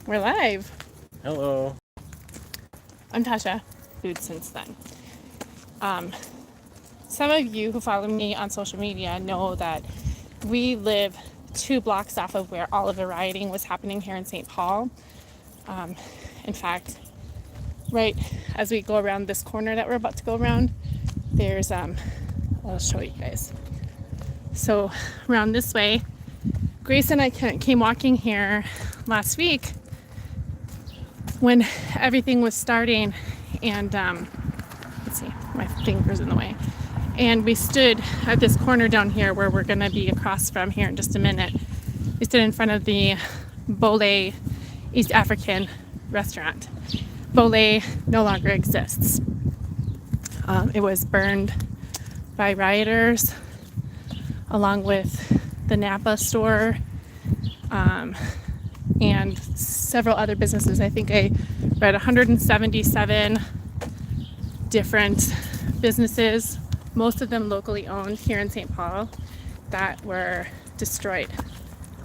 We're live. Hello. I'm Tasha. Food since then. Some of you who follow me on social media know that we live 2 blocks off of where all of the rioting was happening here in St. Paul. In fact, right as we go around this corner that we're about to go around, there's, I'll show you guys. So around this way, Grace and I came walking here last week when everything was starting, and let's see, my finger's in the way. And we stood at this corner down here where we're gonna be across from here in just a minute. We stood in front of the Bole East African restaurant. Bole no longer exists. It was burned by rioters along with the Napa store, and several other businesses. I think I read 177 different businesses, most of them locally owned here in St. Paul, that were destroyed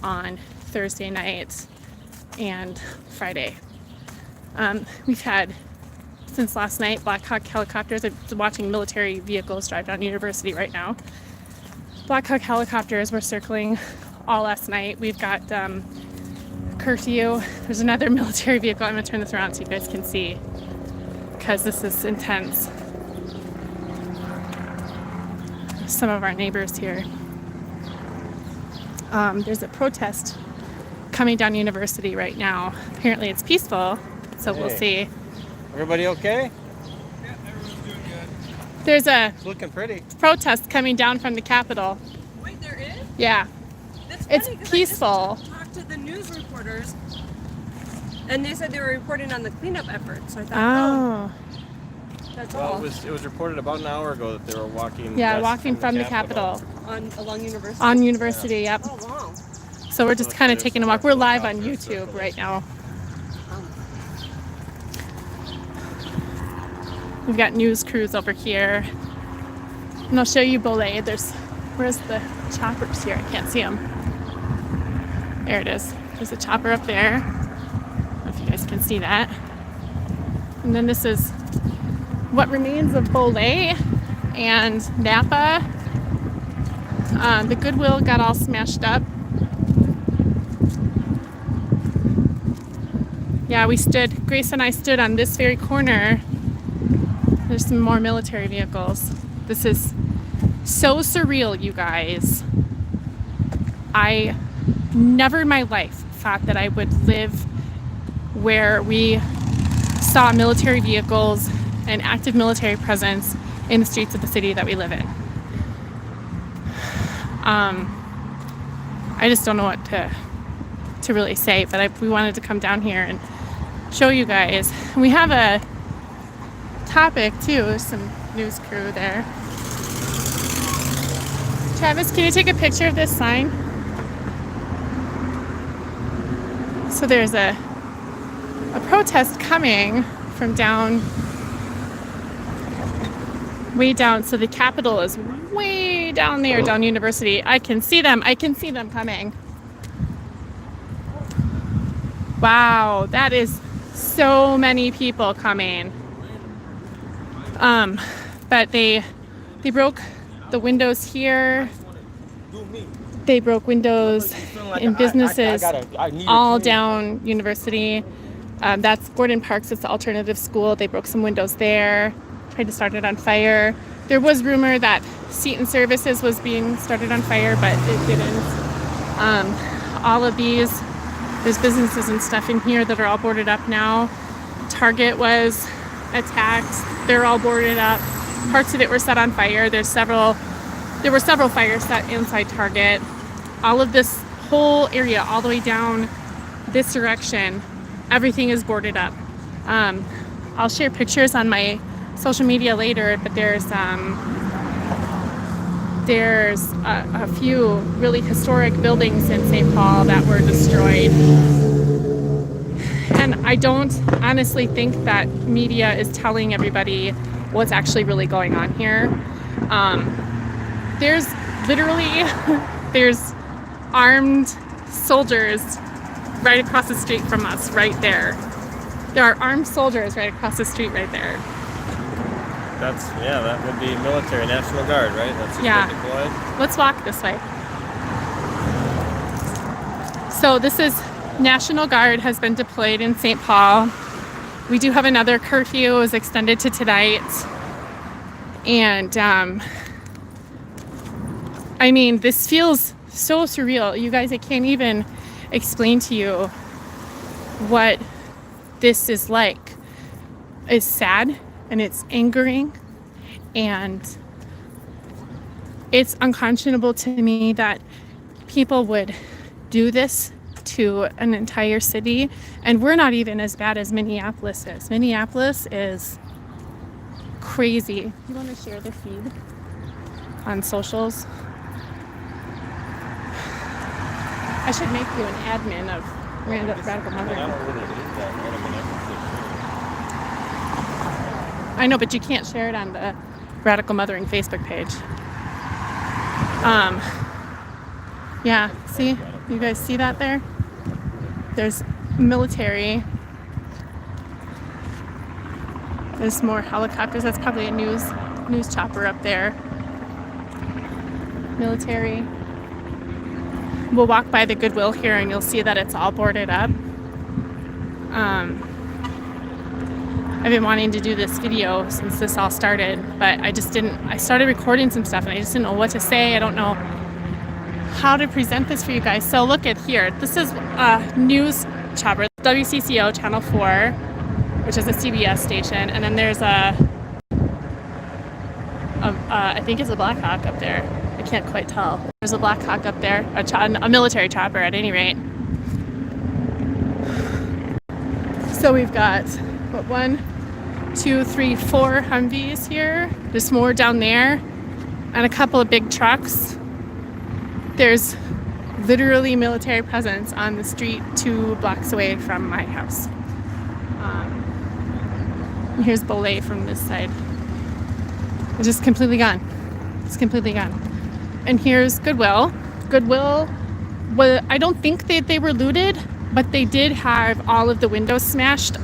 on Thursday night and Friday. We've had, since last night, Black Hawk helicopters. I'm watching military vehicles drive down University right now. Black Hawk helicopters were circling all last night. We've got curfew. There's another military vehicle. I'm going to turn this around so you guys can see, because this is intense. Some of our neighbors here. There's a protest coming down University right now. Apparently it's peaceful, so We'll see. Everybody okay? Yeah, everyone's doing good. There's a It's looking pretty. protest coming down from the Capitol. Wait, there is? Yeah. That's funny, It's 'cause peaceful. I just talked to the news reporters, and they said they were reporting on the cleanup efforts. So I thought, that's Well, all. it was reported about an hour ago that they were walking. Yeah, west walking from the Capitol. Along University? On University, yep. Oh, wow. So we're just kind of taking a walk. We're live on YouTube right now. We've got news crews over here. And I'll show you Bole. Where's the choppers here? I can't see them. There it is. There's a chopper up there. I don't know if you guys can see that. And then this is what remains of Bole and Napa. The Goodwill got all smashed up. Yeah, Grace and I stood on this very corner. There's some more military vehicles. This is so surreal, you guys. I never in my life thought that I would live where we saw military vehicles and active military presence in the streets of the city that we live in. I just don't know what to really say, but we wanted to come down here and show you guys. We have a topic too. There's some news crew there. Travis, can you take a picture of this sign? So there's a protest coming from way down. So the Capitol is way down there, down University. I can see them coming. Wow, that is so many people coming. But they broke the windows here. They broke windows in businesses all down University. That's Gordon Parks. It's the alternative school. They broke some windows there. Tried to start it on fire. There was rumor that Seton Services was being started on fire, but it didn't. All of there's businesses and stuff in here that are all boarded up now. Target was attacked. They're all boarded up. Parts of it were set on fire. There were several fires set inside Target. All of this whole area, all the way down this direction, everything is boarded up. I'll share pictures on my social media later, but there's a few really historic buildings in St. Paul that were destroyed. And I don't honestly think that media is telling everybody what's actually really going on here. There's armed soldiers right across the street from us, right there. There are armed soldiers right across the street right there. That would be military, National Guard, right? That's just Yeah. been deployed. Let's walk this way. So this is National Guard has been deployed in St. Paul. We do have another curfew. It was extended to tonight. And I mean, this feels so surreal. You guys, I can't even explain to you what this is like. It's sad and it's angering and it's unconscionable to me that people would do this to an entire city, and we're not even as bad as Minneapolis is. Minneapolis is crazy. You want to share the feed on socials? I should make you an admin of Radical I Mothering. don't really need that. I know, but you can't share it on the Radical Mothering Facebook page. Yeah, see? You guys see that there? There's military. There's more helicopters. That's probably a news chopper up there. Military. We'll walk by the Goodwill here and you'll see that it's all boarded up. I've been wanting to do this video since this all started, but I started recording some stuff and I just didn't know what to say. I don't know how to present this for you guys. So look at here. This is a news chopper, WCCO Channel 4, which is a CBS station. And then there's I think it's a Black Hawk up there. I can't quite tell. There's a Black Hawk up there, a military chopper at any rate. So we've got, 1, 2, 3, 4 Humvees here. There's more down there and a couple of big trucks. There's literally military presence on the street 2 blocks away from my house. And here's Belay from this side. It's just completely gone. It's completely gone. And here's Goodwill. Goodwill, well, I don't think that they were looted, but they did have all of the windows smashed.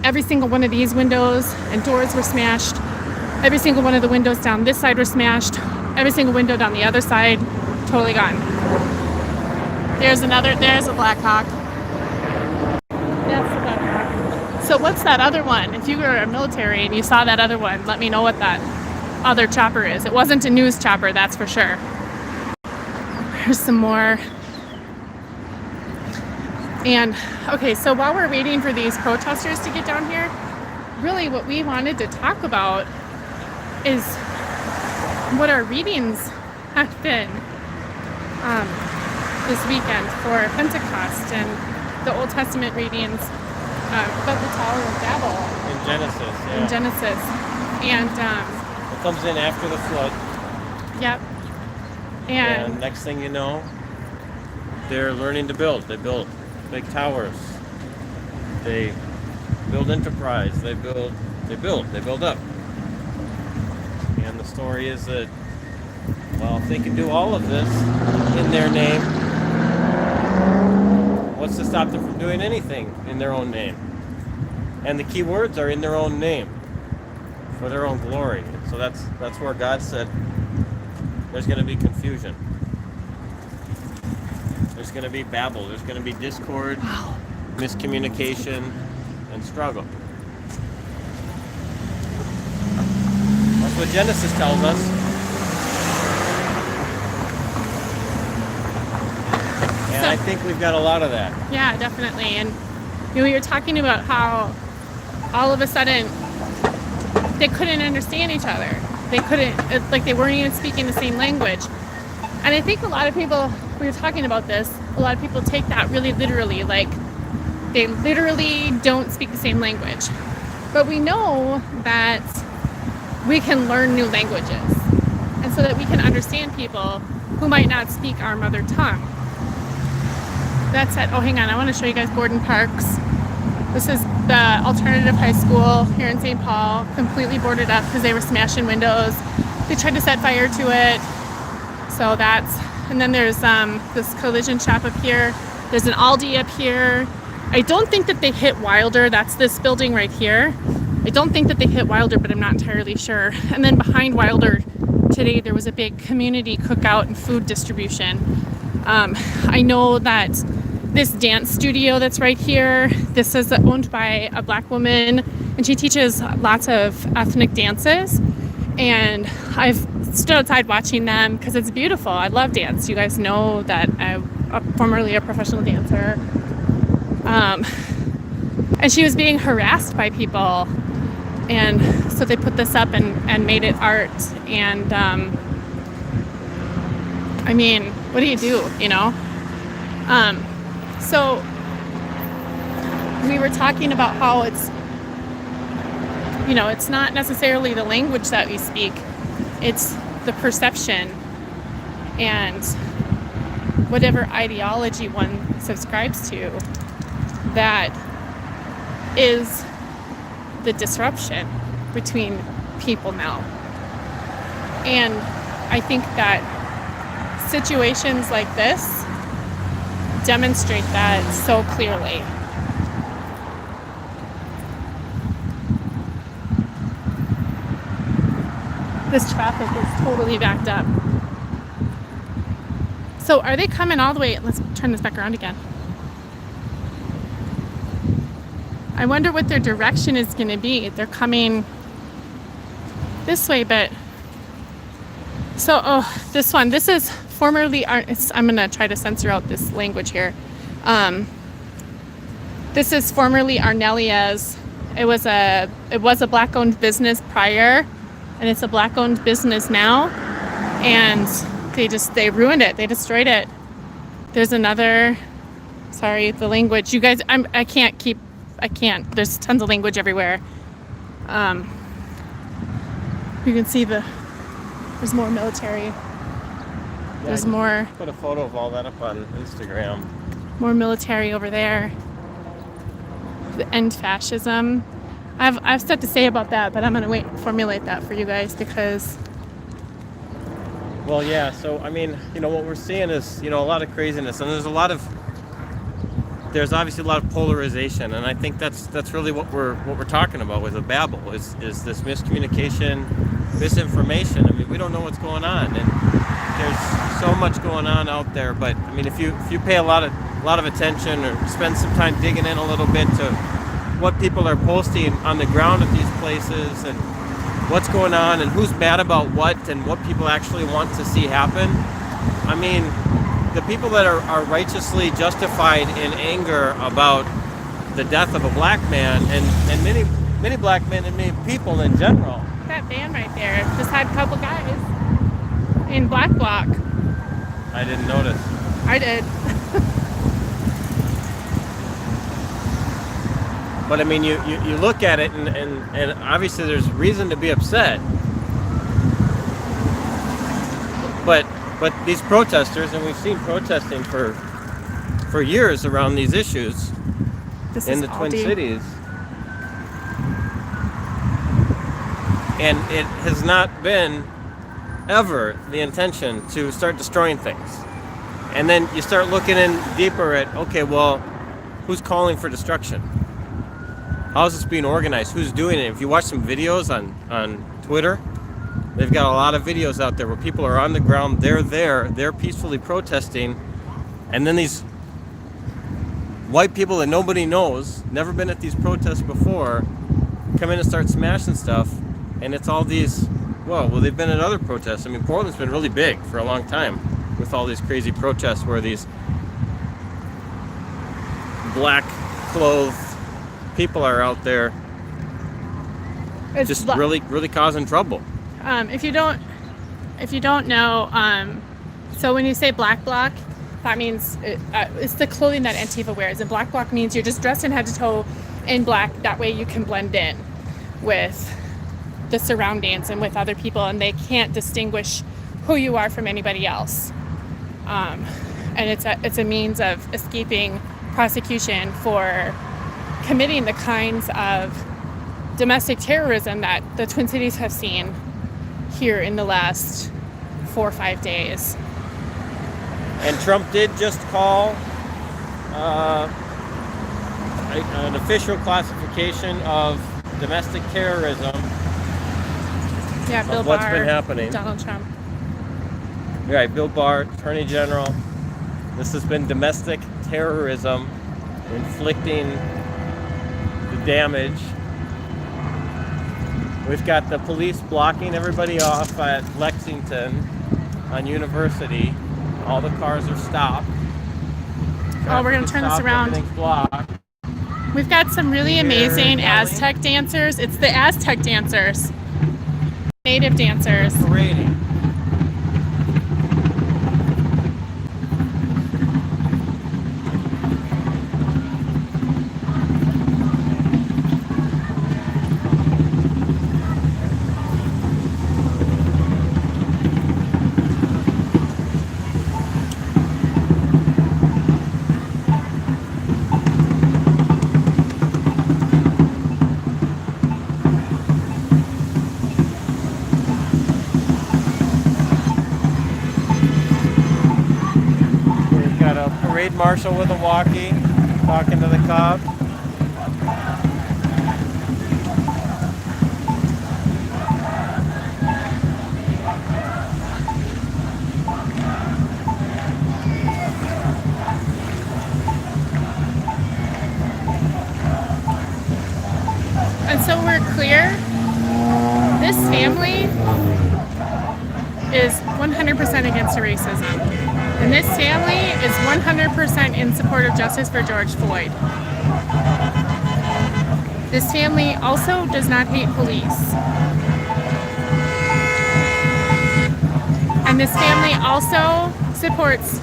Every single one of these windows and doors were smashed. Every single one of the windows down this side were smashed. Every single window down the other side, totally gone. There's a Black Hawk. That's the Black Hawk. So what's that other one? If you were a military and you saw that other one, let me know what that other chopper is. It wasn't a news chopper, that's for sure. There's some more. And okay, so while we're waiting for these protesters to get down here, really what we wanted to talk about is what our readings have been this weekend for Pentecost and the Old Testament readings about the Tower of Babel. In Genesis, yeah. In Genesis. And it comes in after the flood. Yep. And next thing you know, they're learning to build. They build big towers. They build enterprise. They build up. And the story is that, well, if they can do all of this in their name, what's to stop them from doing anything in their own name? And the key words are in their own name, for their own glory. So that's where God said there's going to be confusion. There's going to be Babel. There's going to be discord, miscommunication, and struggle. That's what Genesis tells us. And I think we've got a lot of that. Yeah, definitely. And we were talking about how all of a sudden they couldn't understand each other. They weren't even speaking the same language. And I think a lot of people, we were talking about this, a lot of people take that really literally, like they literally don't speak the same language. But we know that we can learn new languages, and so that we can understand people who might not speak our mother tongue. That's it. Oh, hang on. I want to show you guys Gordon Parks. This is the alternative high school here in St. Paul, completely boarded up because they were smashing windows. They tried to set fire to it. So and then there's this collision shop up here. There's an Aldi up here. I don't think that they hit Wilder. That's this building right here. I don't think that they hit Wilder, but I'm not entirely sure. And then behind Wilder today, there was a big community cookout and food distribution. I know that this dance studio that's right here, this is owned by a Black woman, and she teaches lots of ethnic dances. And I've stood outside watching them because it's beautiful. I love dance. You guys know that I'm formerly a professional dancer. And she was being harassed by people. And so they put this up and made it art. And I mean, what do you do, you know? So we were talking about how it's, you know, it's not necessarily the language that we speak, it's the perception and whatever ideology one subscribes to that is the disruption between people now. And I think that situations like this demonstrate that so clearly. This traffic is totally backed up. So are they coming all the way? Let's turn this back around again. I wonder what their direction is going to be. They're coming this way, but so, this one, this is formerly, I'm going to try to censor out this language here. This is formerly Arnelia's. It was a Black-owned business prior, and it's a Black-owned business now. And they ruined it. They destroyed it. There's another, sorry, the language. You guys, I can't. There's tons of language everywhere. You can see there's more military. There's more. Put a photo of all that up on Instagram. More military over there. The end fascism. I've stuff to say about that, but I'm gonna wait and formulate that for you guys because. Well, yeah. So I mean, you know, what we're seeing is, you know, a lot of craziness, and there's obviously a lot of polarization, and I think that's really what we're talking about with the Babel is this miscommunication, misinformation. I mean, we don't know what's going on, and there's so much going on out there. But I mean, if you pay a lot of attention or spend some time digging in a little bit to what people are posting on the ground at these places and what's going on and who's mad about what and what people actually want to see happen, I mean, the people that are righteously justified in anger about the death of a black man and many black men and many people in general. That van right there just had a couple guys in black bloc. I didn't notice. I did. But I mean, you look at it and obviously there's reason to be upset. But these protesters, and we've seen protesting for years around these issues in the Twin Cities, and it has not been ever the intention to start destroying things. And then you start looking in deeper at, okay, well, who's calling for destruction? How's this being organized? Who's doing it? If you watch some videos on Twitter, they've got a lot of videos out there where people are on the ground, they're peacefully protesting, and then these white people that nobody knows, never been at these protests before, come in and start smashing stuff, and it's all these, well, they've been at other protests. I mean, Portland's been really big for a long time with all these crazy protests where these black-clothed people are out there just really causing trouble. If you don't know, so when you say black bloc, that means it's the clothing that Antifa wears. And black bloc means you're just dressed in head to toe in black. That way you can blend in with the surroundings and with other people, and they can't distinguish who you are from anybody else. And it's a means of escaping prosecution for committing the kinds of domestic terrorism that the Twin Cities have seen here in the last 4 or 5 days. And Trump did just call an official classification of domestic terrorism. Yeah, Bill What's Barr, been happening. Donald Trump. Right, Bill Barr, Attorney General. This has been domestic terrorism, inflicting the damage. We've got the police blocking everybody off at Lexington on University. All the cars are stopped. Oh, we're gonna turn this around. Everything's blocked. We've got some really amazing Aztec dancers. It's the Aztec dancers. Native dancers. Parading. Parade marshal with a walkie, talking to the cop. And so we're clear. This family is 100% against racism. And this family is 100% in support of justice for George Floyd. This family also does not hate police. And this family also supports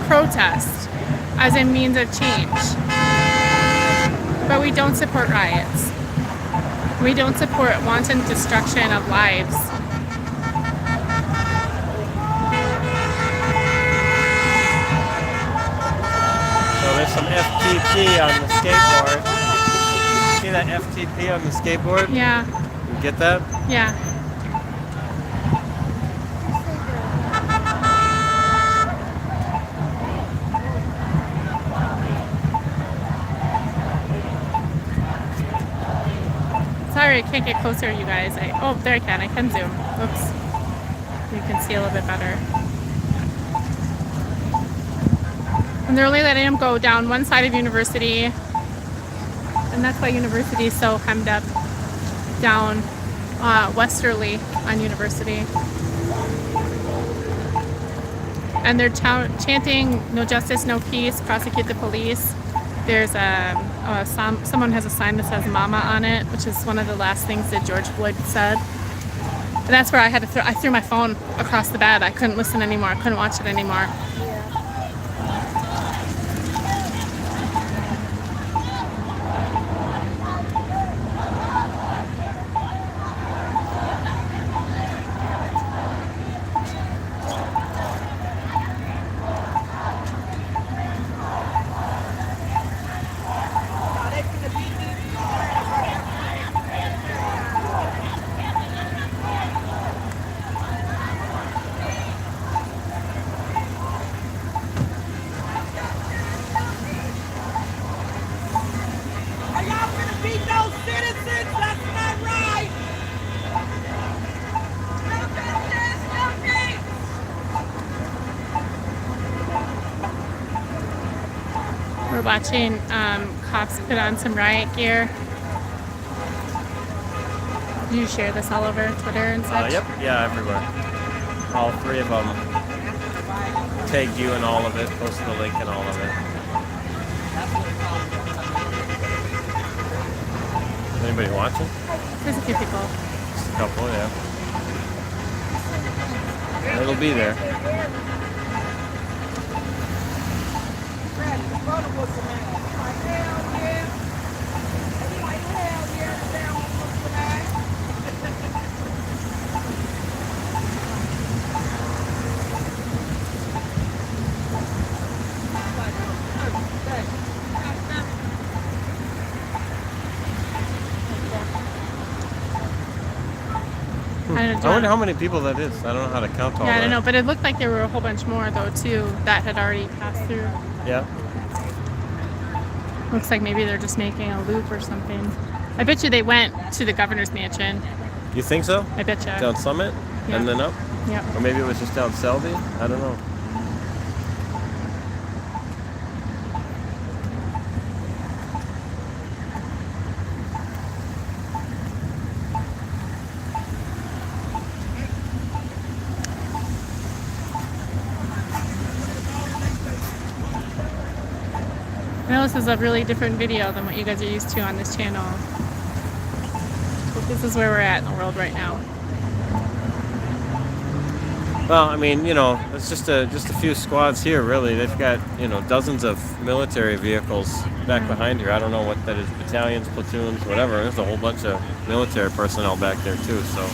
protest as a means of change. But we don't support riots. We don't support wanton destruction of lives. There's some FTP on the skateboard. See that FTP on the skateboard? Yeah. You get that? Yeah. Sorry, I can't get closer, you guys. Oh, there I can. I can zoom. Oops. You can see a little bit better. And they're only letting him go down one side of University. And that's why University is so hemmed up down westerly on University. And they're chanting, "No justice, no peace, prosecute the police." There's someone has a sign that says "Mama" on it, which is one of the last things that George Floyd said. And that's where I threw my phone across the bed. I couldn't listen anymore. I couldn't watch it anymore. We're watching cops put on some riot gear. Did you share this all over Twitter and such? Yep, yeah, everywhere. All three of them tagged you in all of it, posted a link in all of it. Anybody watching? There's a few people. Just a couple, yeah. It'll be there. I wonder how many people that is. I don't know how to count all that. Yeah, I don't know, but it looked like there were a whole bunch more though too that had already passed through. Yeah. Looks like maybe they're just making a loop or something. I bet you they went to the governor's mansion. You think so? I bet you. Down Summit Yeah. and then up? Yep. Or maybe it was just down Selby? I don't know. I know this is a really different video than what you guys are used to on this channel. But this is where we're at in the world right now. Well, I mean, you know, it's just a few squads here, really. They've got, you know, dozens of military vehicles back behind here. I don't know what that is, battalions, platoons, whatever. There's a whole bunch of military personnel back there too, so.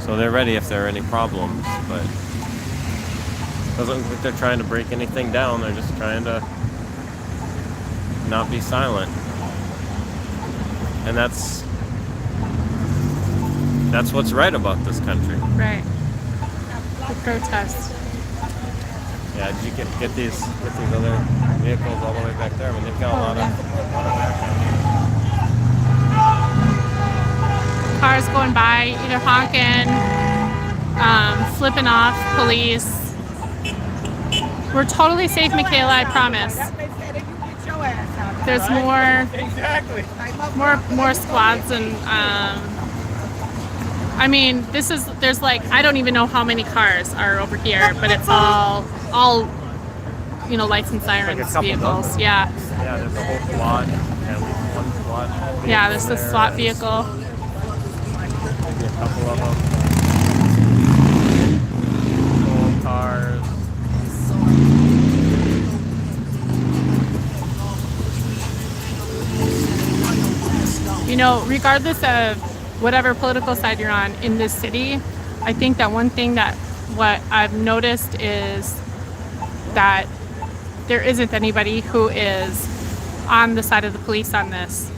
So they're ready if there are any problems, but doesn't look like they're trying to break anything down. They're just trying to not be silent. And that's what's right about this country. Right. The protest. Yeah, did you get these other vehicles all the way back there? I mean, they've got a lot of Cars going by, either honking, flipping off police. We're totally safe, Michaela, I promise. There's more squads and I mean, there's like, I don't even know how many cars are over here, but it's all you know, lights and sirens like vehicles. Dozen. Yeah. Yeah, there's a whole SWAT, at least one SWAT. Yeah, there's the SWAT vehicle. Maybe a couple of them. Full cars. You know, regardless of whatever political side you're on in this city, I think that one thing that what I've noticed is that there isn't anybody who is on the side of the police on this.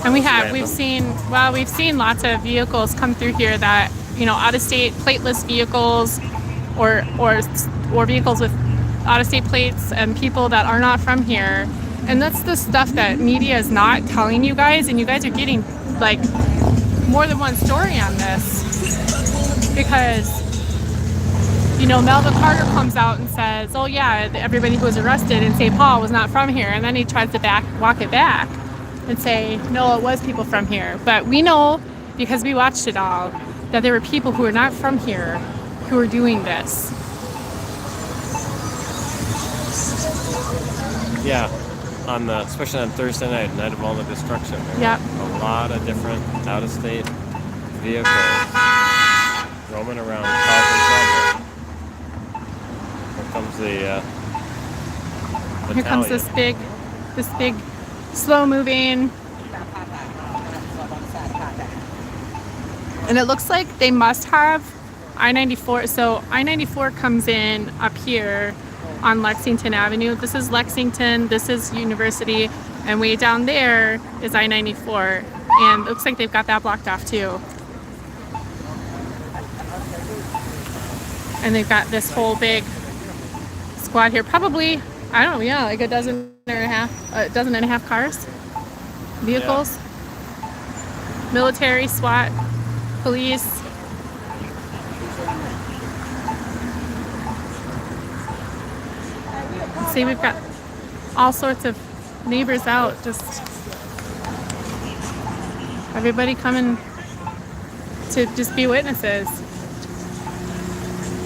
And we've seen lots of vehicles come through here that, you know, out-of-state plateless vehicles or vehicles with out-of-state plates and people that are not from here. And that's the stuff that media is not telling you guys, and you guys are getting like more than one story on this. Because, you know, Melvin Carter comes out and says, oh yeah, everybody who was arrested in St. Paul was not from here, and then he tries to walk it back and say, no, it was people from here. But we know, because we watched it all, that there were people who are not from here who are doing this. Yeah, especially on Thursday night of all the destruction. Yep. A lot of different out-of-state vehicles roaming around causing trouble. Here comes the battalion. Here comes this big, slow-moving. And it looks like they must have I-94. So I-94 comes in up here on Lexington Avenue. This is Lexington, this is University, and way down there is I-94. And it looks like they've got that blocked off too. And they've got this whole big squad here. Probably, I don't know, yeah, like a dozen and a half cars, vehicles, yeah. Military, SWAT, police. See, we've got all sorts of neighbors out, just everybody coming to just be witnesses.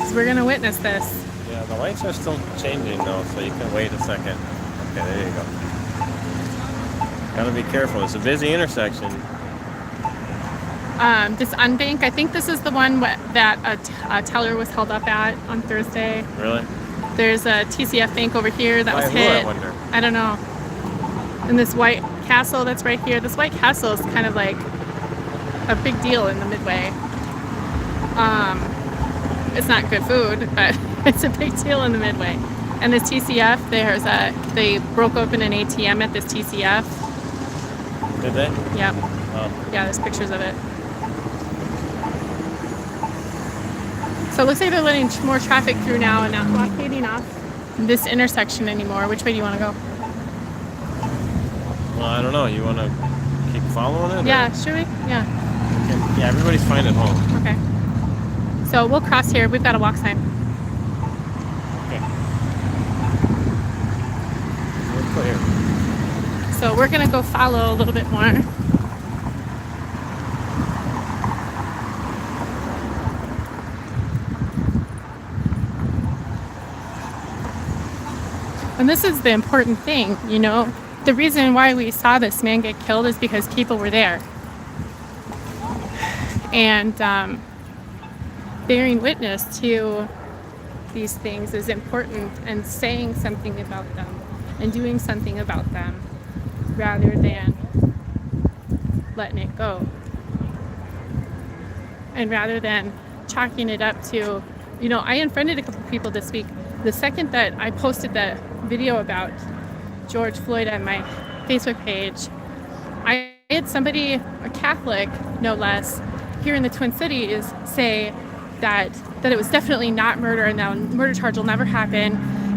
So we're gonna witness this. Yeah, the lights are still changing though, so you can wait a second. Okay, there you go. Gotta be careful, it's a busy intersection. This unbank, I think this is the one that a teller was held up at on Thursday. Really? There's a TCF bank over here that was who, hit. I wonder? I don't know. And this White Castle that's right here. This White Castle is kind of like a big deal in the Midway. It's not good food, but it's a big deal in the Midway. And this TCF, they broke open an ATM at this TCF. Did they? Yep. Oh. Yeah, there's pictures of it. So it looks like they're letting more traffic through now and not blockading off this intersection anymore. Which way do you want to go? Well, I don't know. You want to keep following it? Yeah, should we? Yeah. Okay. Yeah, everybody's fine at home. Okay. So we'll cross here. We've got a walk sign. Okay. We're clear. So we're going to go follow a little bit more. And this is the important thing, you know. The reason why we saw this man get killed is because people were there. And bearing witness to these things is important, and saying something about them and doing something about them rather than letting it go. And rather than chalking it up to, you know, I unfriended a couple of people this week. The second that I posted the video about George Floyd on my Facebook page, I had somebody, a Catholic no less, here in the Twin Cities say that it was definitely not murder and that a murder charge will never happen,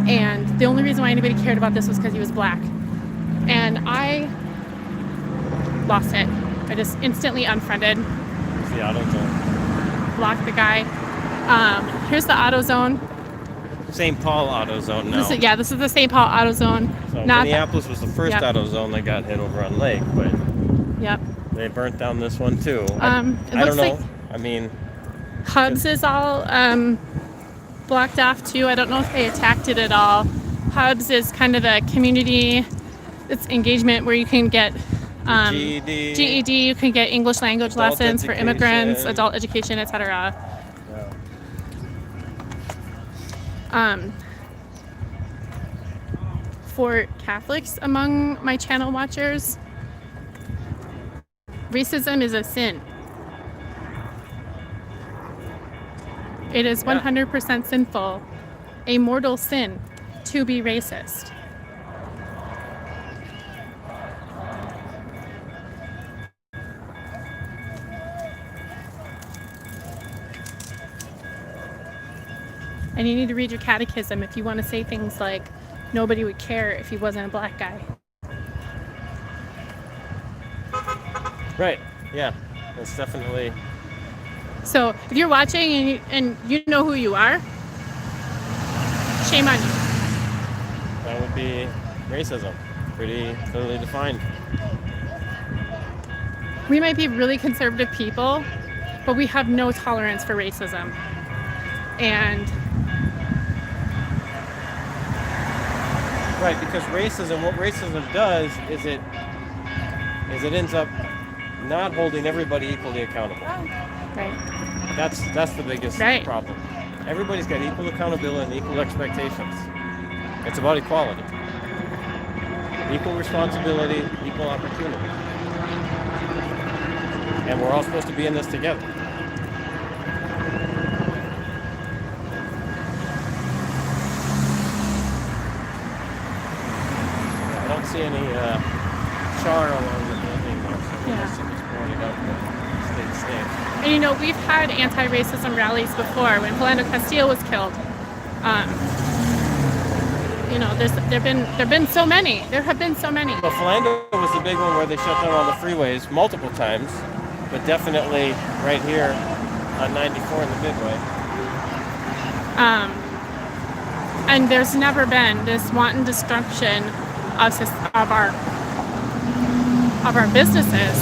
and the only reason why anybody cared about this was because he was black. And I lost it. I just instantly unfriended. It's the AutoZone. Blocked the guy. Here's the AutoZone. St. Paul AutoZone now. This is the St. Paul AutoZone. So Not Minneapolis was the first AutoZone that got hit over on Lake, but Yep. they burnt down this one too. It I looks don't know. like I mean, Hubs is all blocked off too. I don't know if they attacked it at all. Hubs is kind of a community, it's engagement where you can get GED, you can get English language adult lessons for immigrants, education. adult education, etc. For Catholics among my channel watchers, racism is a sin. It is 100% sinful, a mortal sin, to be racist. And you need to read your catechism if you want to say things like, nobody would care if he wasn't a black guy. right? Yeah, that's definitely. So if you're watching and you know who you are, shame on you. That would be racism, pretty clearly defined. We might be really conservative people, but we have no tolerance for racism. And right, because what racism does is it ends up not holding everybody equally accountable. right, That's the biggest Right. problem. Everybody's got equal accountability and equal expectations. It's about equality. Equal responsibility, equal opportunity. And we're all supposed to be in this together. I don't see any char along the building there, so Yeah. unless it was boarded up and stayed safe. and you know, we've had anti-racism rallies before. When Philando Castile was killed, you know, there have been so many. There have been so many. Well, Philando was the big one where they shut down all the freeways multiple times, but definitely right here on 94 in the Midway. And there's never been this wanton destruction of our businesses.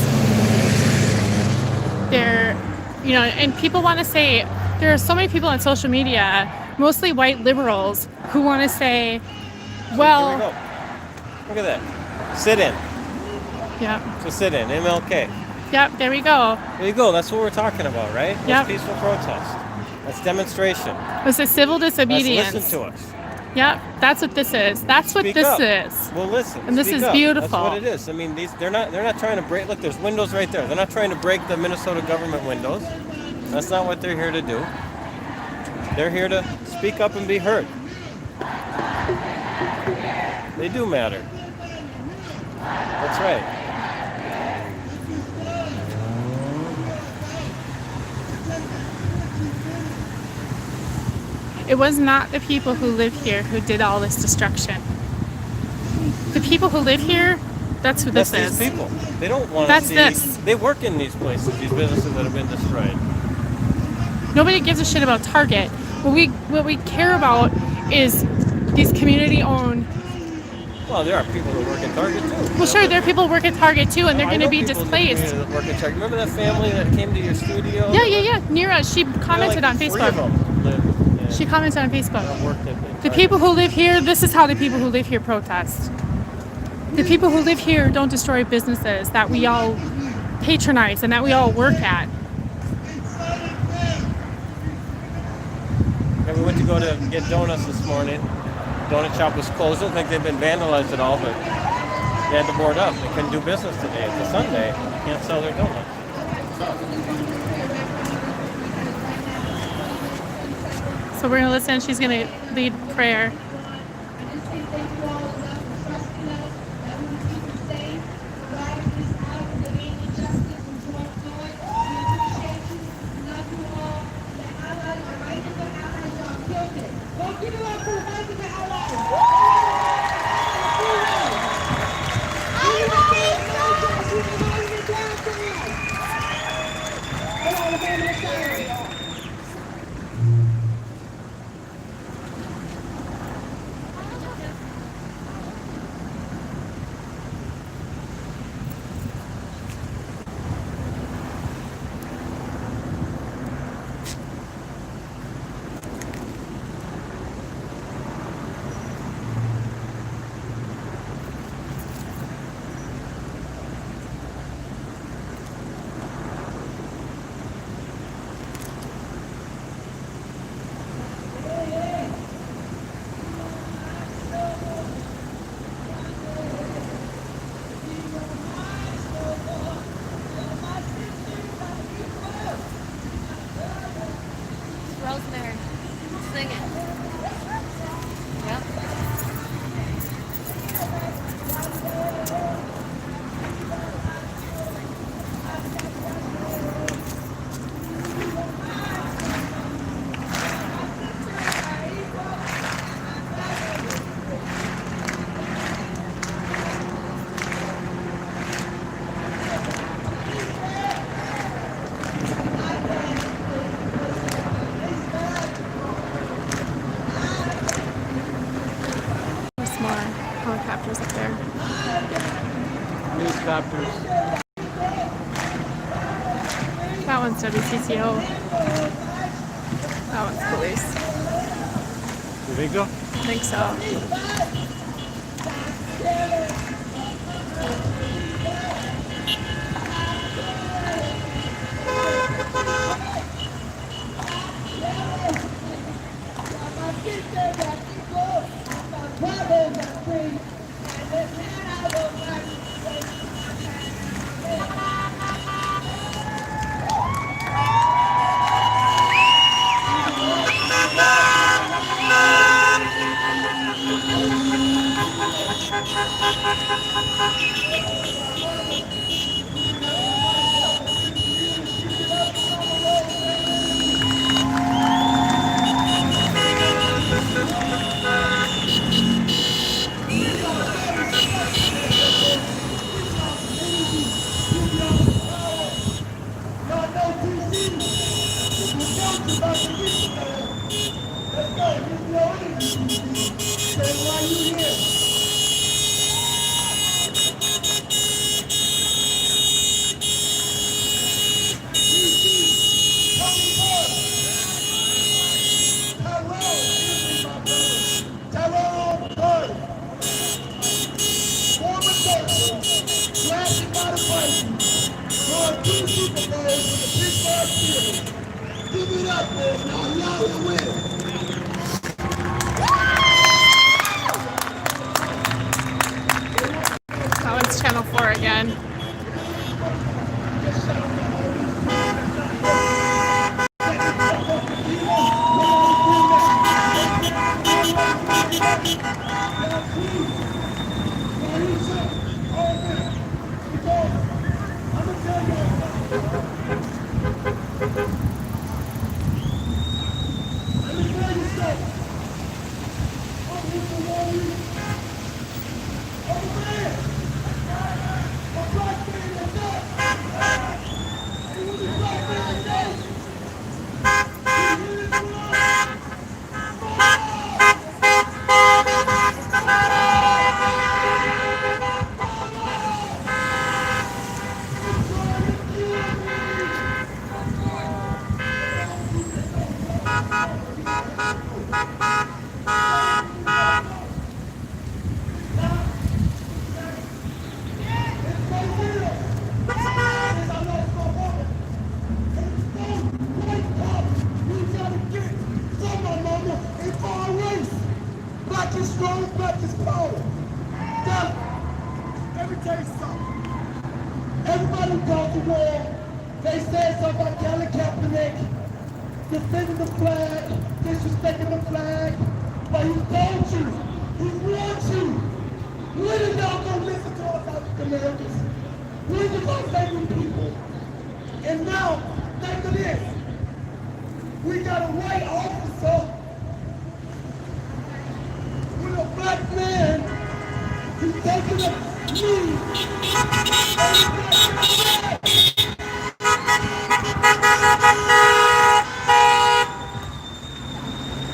There, you know, and people want to say, there are so many people on social media, mostly white liberals, who want to say, well, Here we go. Look at that. Sit in. Yep, So sit in. MLK. yep, there we go. There you go. That's what we're talking about, right? Yep. That's peaceful protest. That's demonstration. It's a civil disobedience. Let's listen to us. Yep, that's what this is. That's what Speak this up. is. Well, listen. And this speak is up. beautiful. That's what it is. I mean, they're not trying to break. Look, there's windows right there. They're not trying to break the Minnesota government windows. That's not what they're here to do. They're here to speak up and be heard. They do matter. That's right. It was not the people who live here who did all this destruction. The people who live here, that's who this That's is. these people. They don't want to That's see. this. They work in these places, these businesses that have been destroyed. Nobody gives a shit about Target. What we care about is these community-owned. Well, there are people who work at Target too. Well, sure, there are people who work at Target too, and they're going to be displaced. That work at Target. Remember that family that came to your studio? Yeah. Nira, she commented on Three Facebook. of them live in, She commented on Facebook. worked at The people who live here, this is how the people who live here protest. The people who live here don't destroy businesses that we all patronize and that we all work at. And we went to go to get donuts this morning. Donut shop was closed. I don't think they've been vandalized at all, but they had to board up. They couldn't do business today. It's a Sunday. They can't sell their donuts. So we're going to listen. She's going to lead prayer. Rosemary, sing it. Yep. There's more helicopters up there. News copters. That one's WCCO. That one's police. You think so? I think so. That one's Channel 4 again. tell you something. Everybody who goes to war, they say something about Colin Kaepernick, defending the flag, disrespecting the flag, but he told you, he warned you. When are y'all gonna listen to us African Americans? When are you gonna say we people? And now, think of this. We got a white officer with a black man who's taking a knee.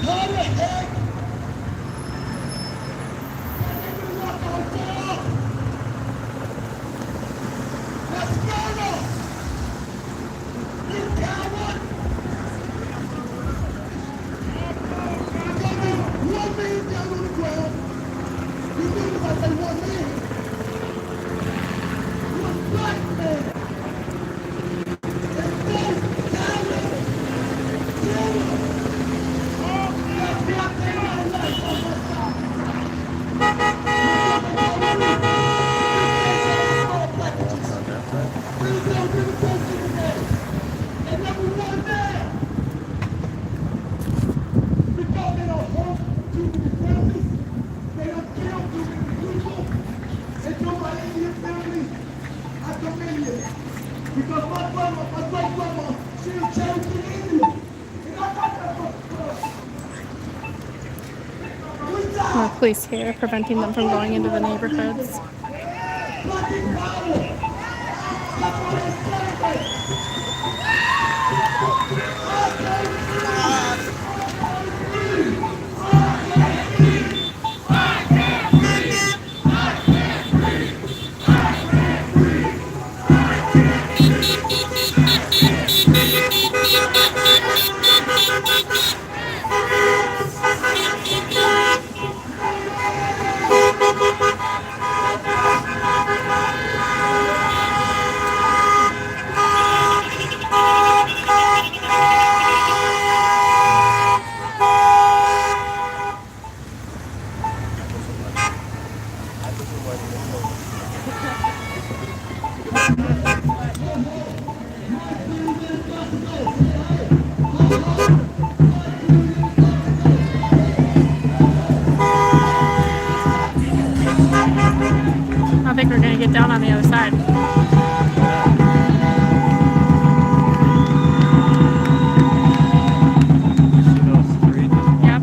How the heck? Let's murder! You coward! One man down on the ground. You think if I say one man? One black man. And both cowards. That's not my life on my side. And everyone there. Because they don't hold too many families, they don't kill too many people. They do my Indian family at Dominion. Because my grandma, my great grandma, she was Cherokee Indian. And I got that Police here preventing them from going into the neighborhoods. fucking power. That's what they celebrate. I think we're gonna get down on the other side. See those three? Yep.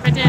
I did.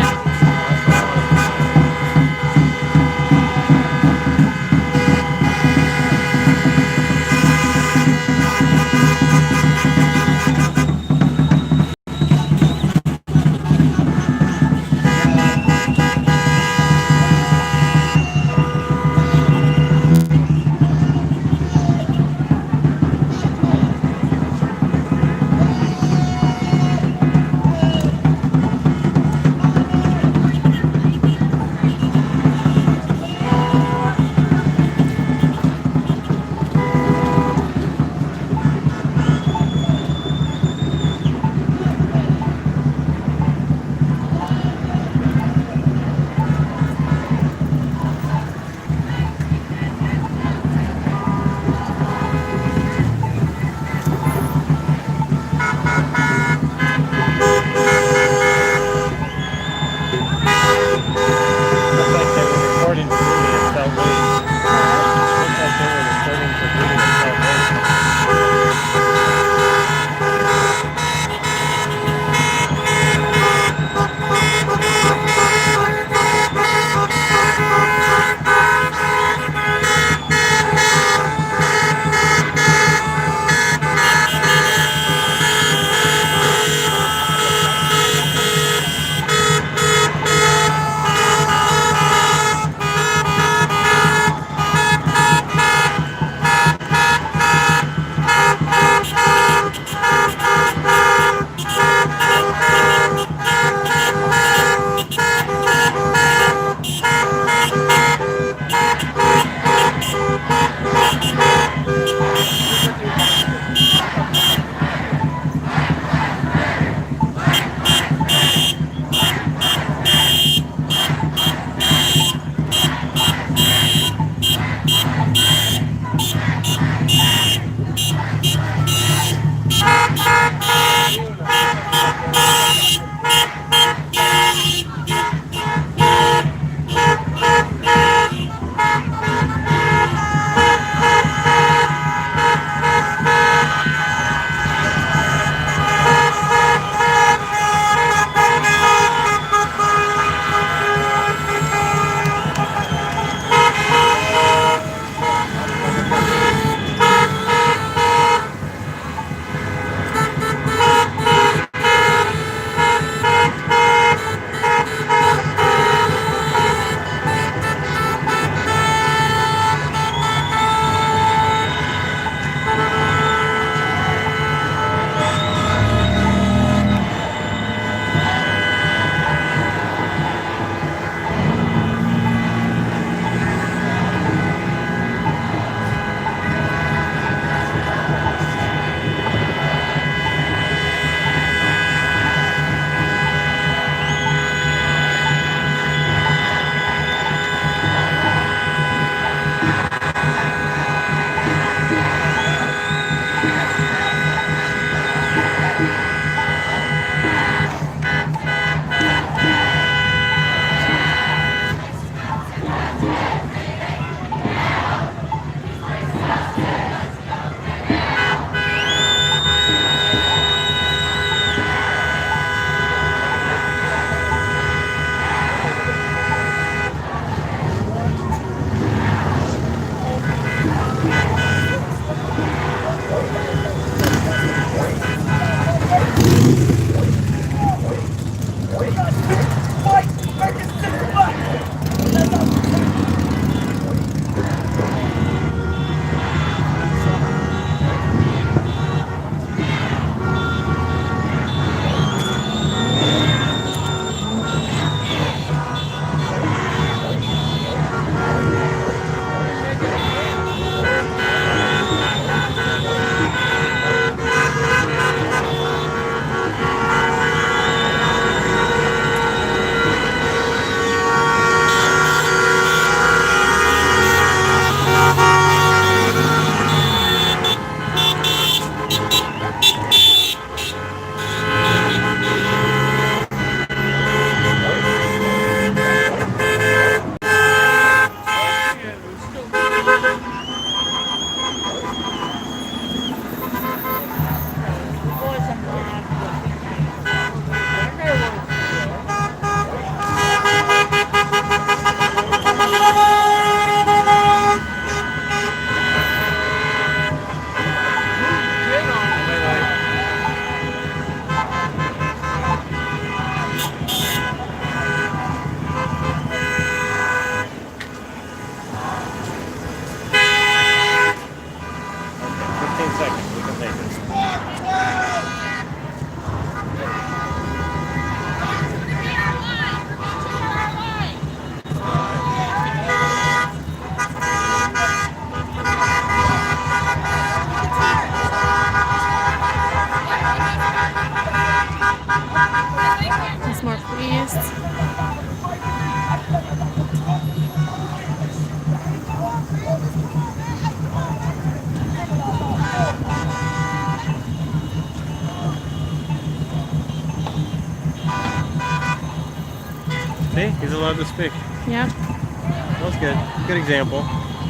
allowed to speak. Yeah. That was good. Good example.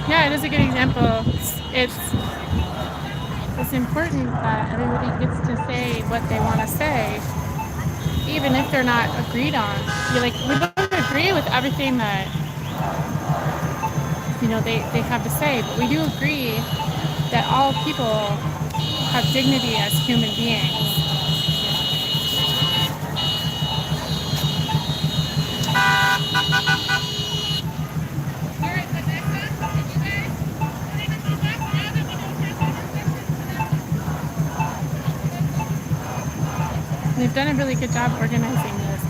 Yeah, it is a good example. It's important that everybody gets to say what they want to say, even if they're not agreed on. We don't agree with everything that they have to say, but we do agree that all people have dignity as human beings. And they've done a really good job organizing this.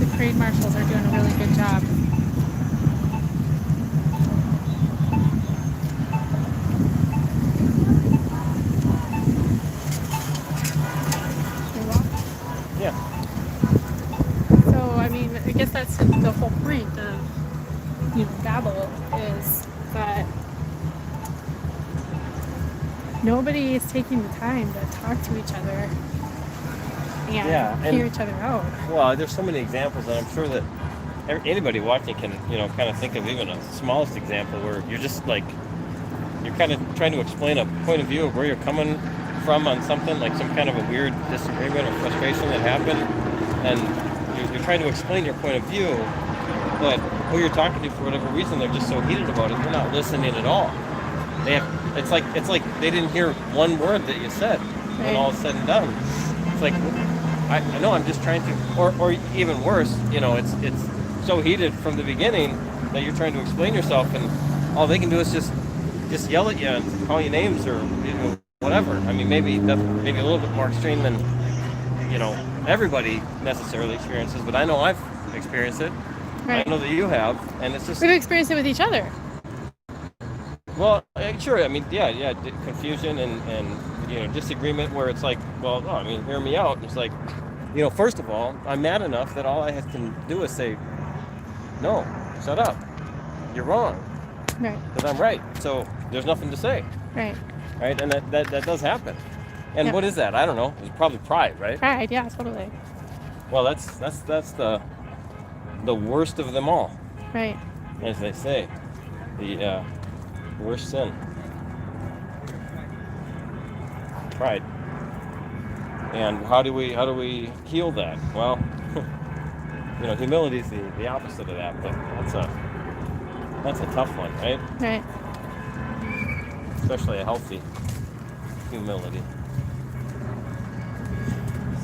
The parade marshals are doing a really good job. Yeah. So, I mean, I guess that's the whole point of Babel, is that nobody is taking the time to talk to each other and hear each other out. Well, there's so many examples, and I'm sure that anybody watching can, kind of think of even a smallest example where you're just you're kind of trying to explain a point of view of where you're coming from on something, like some kind of a weird disagreement or frustration that happened, and you're trying to explain your point of view, but who you're talking to, for whatever reason, they're just so heated about it, they're not listening at all. It's like they didn't hear one word that you said when all is said and done. It's like, I know, I'm just trying to, or even worse, it's so heated from the beginning that you're trying to explain yourself, and all they can do is just yell at you and call you names or whatever. I mean, maybe a little bit more extreme than everybody necessarily experiences, but I know I've experienced it. Right. I know that you have, and it's just, we've experienced it with each other. Well, sure. I mean, yeah, confusion and disagreement where it's like, well, no, I mean, hear me out. And it's like, first of all, I'm mad enough that all I can do is say, no, shut up, you're wrong. Right. Because I'm right. So there's nothing to say. Right. Right, and that does happen. And what is that? I don't know. It's probably pride, right? Pride, yeah, totally. Well, that's the worst of them all. Right. As they say, the worst sin. Pride. And how do we heal that? Well, humility is the opposite of that, but that's a tough one, right? Right. Especially a healthy humility.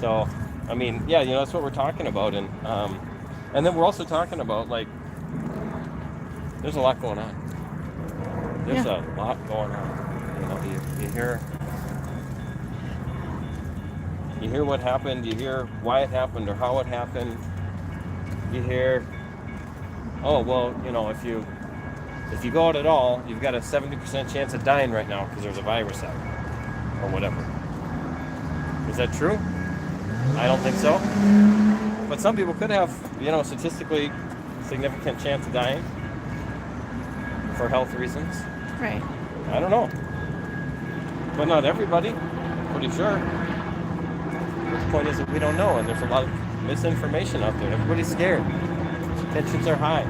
So, I mean, yeah, that's what we're talking about, and then we're also talking about, there's a lot going on. There's a lot going on. You hear what happened. You hear why it happened or how it happened. You hear, oh well, if you go out at all, you've got a 70% chance of dying right now because there's a virus out, or whatever. Is that true? I don't think so. But some people could have, statistically significant chance of dying for health reasons. Right. I don't know. But not everybody, pretty sure. But the point is that we don't know, and there's a lot of misinformation out there. Everybody's scared. Tensions are high.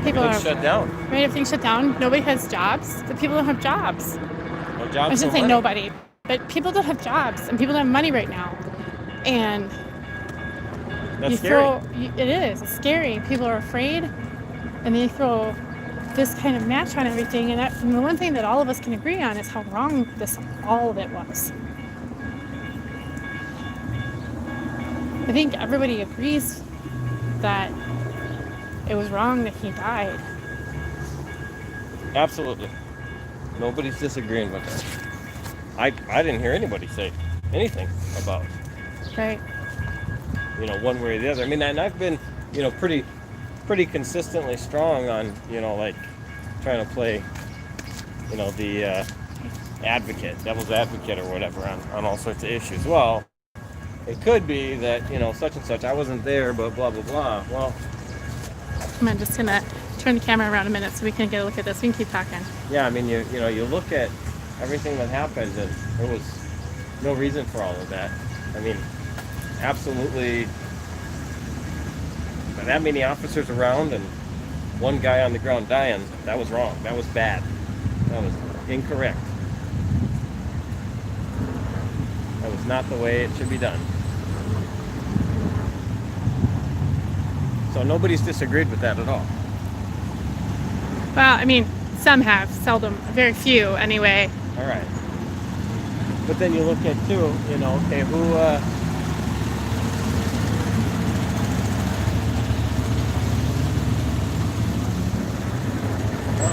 People are shut down. Right, everything's shut down. Nobody has jobs. The people don't have jobs. No jobs. I shouldn't say nobody, but people don't have jobs, and people don't have money right now. And that's scary. It is. It's scary. People are afraid, and they throw this kind of match on everything. And the one thing that all of us can agree on is how wrong all of it was. I think everybody agrees that it was wrong that he died. Absolutely. Nobody's disagreeing with that. I didn't hear anybody say anything about it. Right. One way or the other. I mean, and I've been, pretty consistently strong on, trying to play, the devil's advocate or whatever on all sorts of issues. Well, it could be that, such and such, I wasn't there, but blah, blah, blah. Well, I'm just going to turn the camera around a minute so we can get a look at this. We can keep talking. Yeah, I mean, you look at everything that happened, and there was no reason for all of that. I mean, absolutely that many officers around and one guy on the ground dying, that was wrong. That was bad. That was incorrect. That was not the way it should be done. So nobody's disagreed with that at all. Well, I mean, some have, seldom, very few anyway. All right. But then you look at too, you know, okay, who, oh,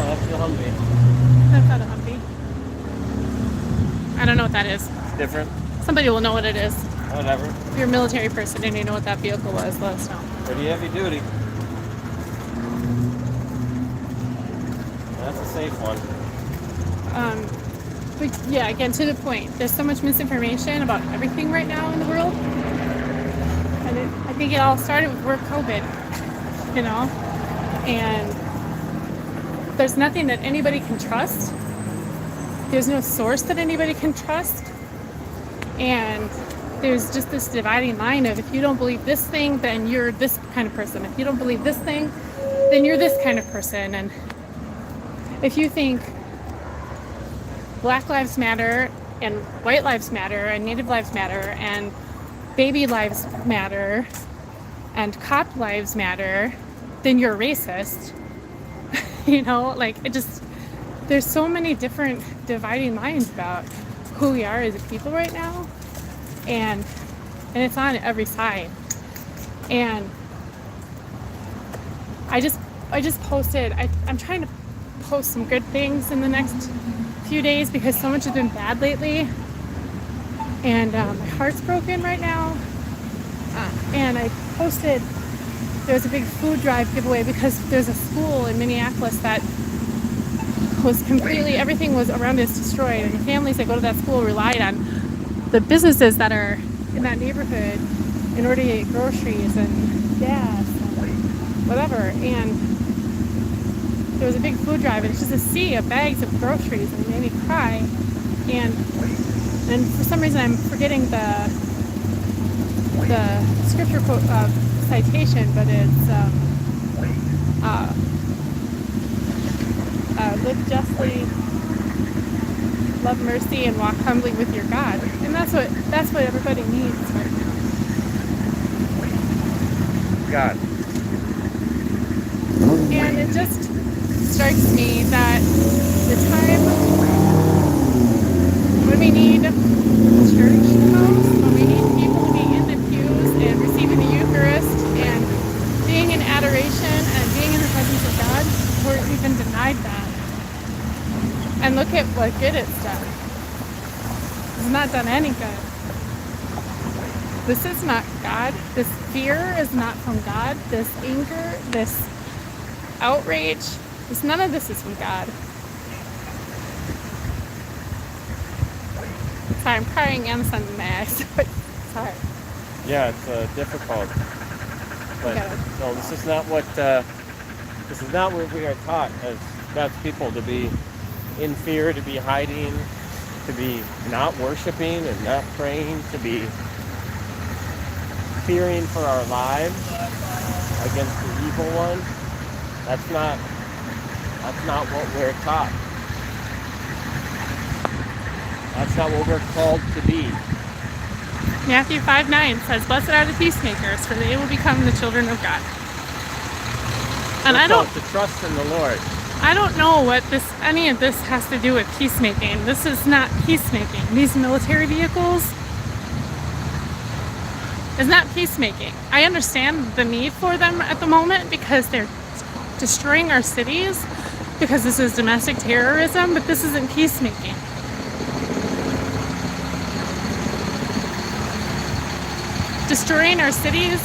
that's the Humvee. That's not a Humvee. I don't know what that is. It's different. Somebody will know what it is. Whatever. If you're a military person and you know what that vehicle was, let us know. Pretty heavy duty. That's a safe one. But yeah, again, to the point, there's so much misinformation about everything right now in the world. And I think it all started with COVID, you know? And there's nothing that anybody can trust. There's no source that anybody can trust. And there's just this dividing line of, if you don't believe this thing, then you're this kind of person. If you don't believe this thing, then you're this kind of person. And if you think Black Lives Matter and White Lives Matter and Native Lives Matter and Baby Lives Matter and Cop Lives Matter, then you're racist. You know, like, it just, there's so many different dividing lines about who we are as a people right now. And it's on every side. And I just posted, I'm trying to post some good things in the next few days because so much has been bad lately. And my heart's broken right now. And I posted, there was a big food drive giveaway because there's a school in Minneapolis that was completely, everything was around it destroyed. And the families that go to that school relied on the businesses that are in that neighborhood in order to get groceries and gas and whatever. And there was a big food drive, and it's just a sea of bags of groceries, and it made me cry. And for some reason I'm forgetting the scripture quote citation, but it's live justly, love mercy, and walk humbly with your God. And that's what everybody needs right now. God. And it just strikes me that the time when we need church the most, when we need people to be in the pews and receiving the Eucharist and being in adoration and being in the presence of God, we've been denied that. And look at what good it's done. It's not done any good. This is not God. This fear is not from God. This anger, this outrage, none of this is from God. Sorry, I'm crying and the sun's in my eyes. Sorry. Yeah, it's difficult. But no, this is not what we are taught as God's people, to be in fear, to be hiding, to be not worshiping and not praying, to be fearing for our lives against the evil one. That's not what we're taught. That's not what we're called to be. Matthew 5:9 says, "Blessed are the peacemakers, for they will become the children of God." And We're called to trust in the Lord. I don't know what any of this has to do with peacemaking. This is not peacemaking. These military vehicles is not peacemaking. I understand the need for them at the moment because they're destroying our cities, because this is domestic terrorism, but this isn't peacemaking. Destroying our cities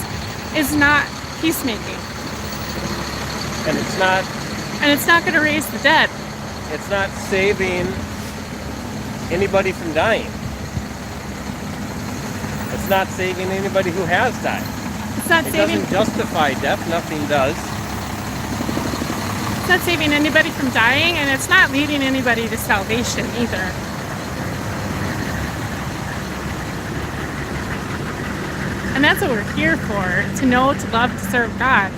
is not peacemaking. And it's not going to raise the dead. It's not saving anybody from dying. It's not saving anybody who has died. It doesn't justify death. Nothing does. It's not saving anybody from dying, and it's not leading anybody to salvation either. And that's what we're here for, to know, to love, to serve God,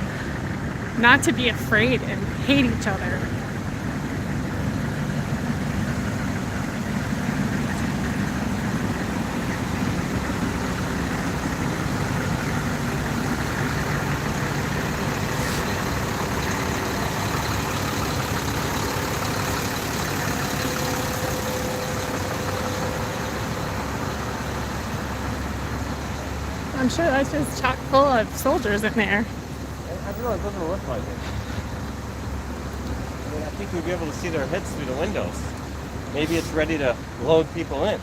not to be afraid and hate each other. I'm sure that's just chock full of soldiers in there. I don't know, it doesn't look like it. I mean, I think we'd be able to see their heads through the windows. Maybe it's ready to load people in.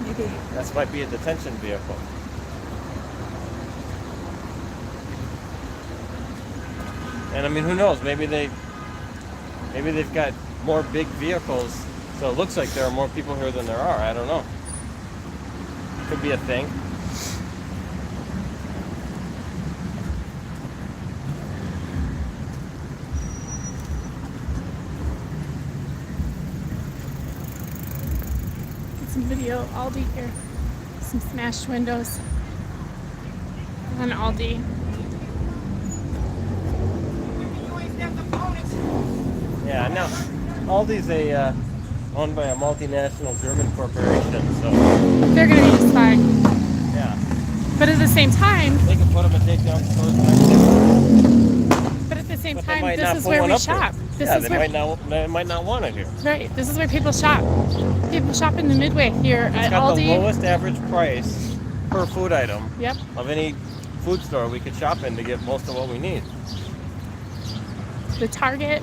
Maybe. That might be a detention vehicle. And I mean, who knows? Maybe they've got more big vehicles, so it looks like there are more people here than there are. I don't know. Could be a thing. Some video, Aldi here. Some smashed windows on Aldi. Yeah, now Aldi's owned by a multinational German corporation, so They're gonna be just fine. yeah, But at the same time, they can put them and take down stores. but at the same But they time, might this not is put where one we up there. shop. This Yeah, is they where might not want it here. right. This is where people shop. People shop in the Midway here It's at got Aldi. the lowest average price per food item Yep. of any food store we could shop in to get most of what we need. The Target.